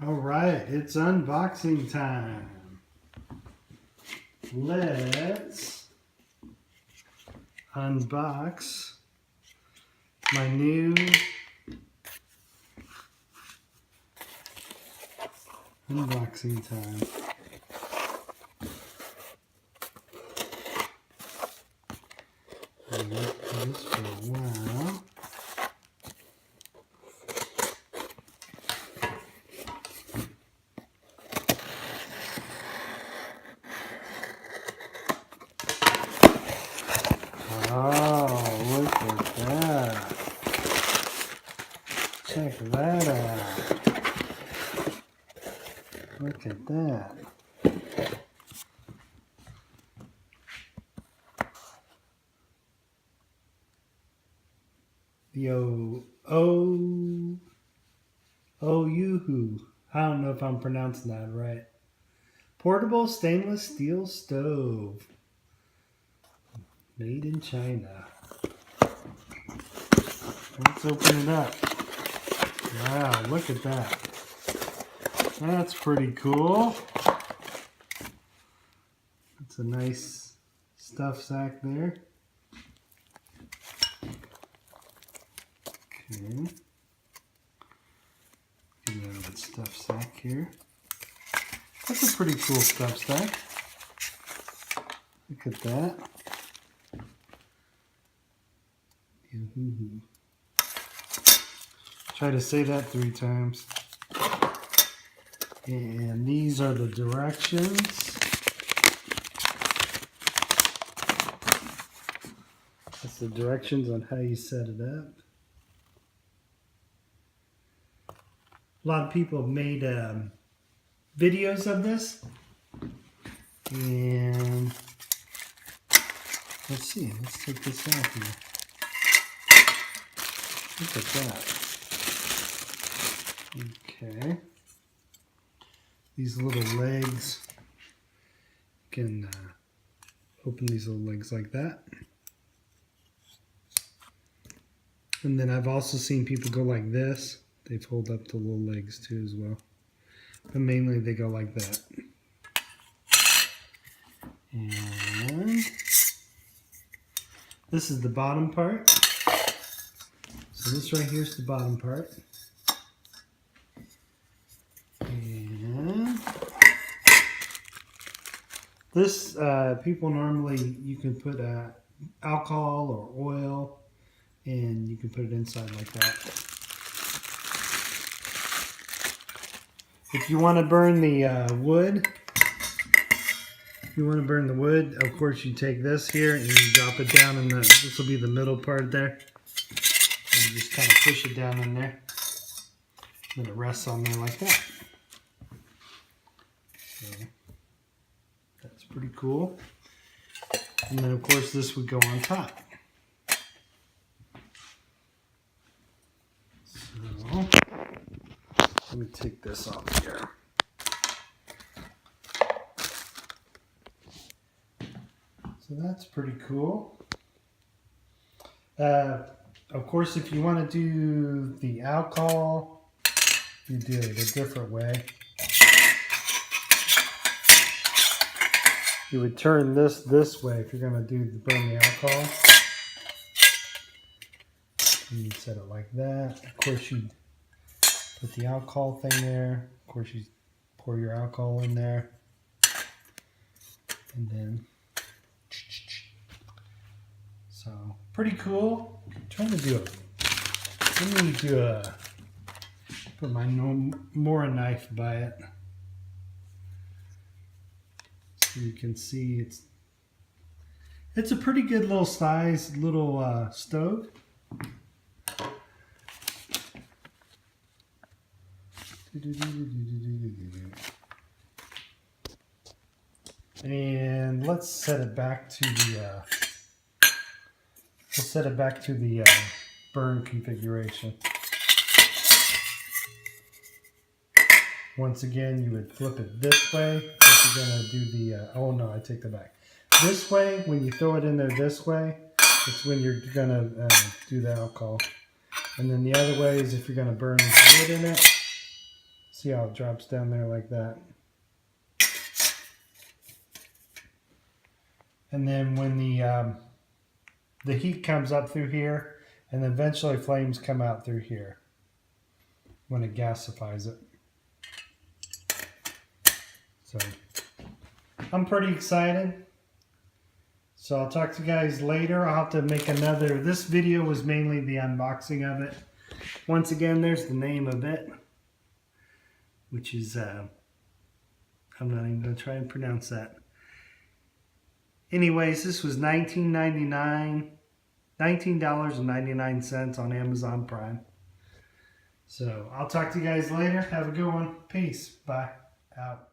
All right, it's unboxing time. Let's unbox my new unboxing time. I've been doing this for a while. Oh, look at that. Check that out. Look at that. The Ohuhu. I don't know if I'm pronouncing that right. Portable stainless steel stove. Made in China. Let's open it up. Wow, look at that. That's pretty cool. It's a nice stuff sack there. Okay. Get out of that stuff sack here. That's a pretty cool stuff sack. Look at that. Ohuhu. Try to say that 3 times. And these are the directions. That's the directions on how you set it up. A lot of people have made videos of this. And let's see, let's take this out here. Look at that. Okay. These little legs, you can open these little legs like that. And then I've also seen people go like this. They fold up the little legs too as well. But mainly they go like that. And this is the bottom part. So this right here is the bottom part. And this, people normally, you can put alcohol or oil, and you can put it inside like that. If you want to burn the wood, of course you take this here and you drop it down in this will be the middle part there. And you just kind of push it down in there. Then it rests on there like that. So that's pretty cool. And then of course this would go on top. So let me take this off here. So that's pretty cool. Of course, if you want to do the alcohol, you do it a different way. You would turn this way if you're going to burn the alcohol. And you set it like that. Of course, you put the alcohol thing there. Of course, you pour your alcohol in there. And then, so pretty cool. I'm trying to do it. Let me put my Mora knife by it. So you can see it's a pretty good little size little stove. And let's set it back to the burn configuration. Once again, you would flip it this way if you're gonna do the. Oh no, I take that back. This way, when you throw it in there this way, it's when you're gonna do the alcohol. And then the other way is if you're gonna burn wood in it. See how it drops down there like that. And then when the heat comes up through here, and then eventually flames come out through here when it gasifies it. So I'm pretty excited. So I'll talk to you guys later. I'll have to make another. This video was mainly the unboxing of it. Once again, there's the name of it, which is, I'm not even going to try and pronounce that. Anyways, this was $19.99 on Amazon Prime. So I'll talk to you guys later. Have a good one. Peace. Bye. Out.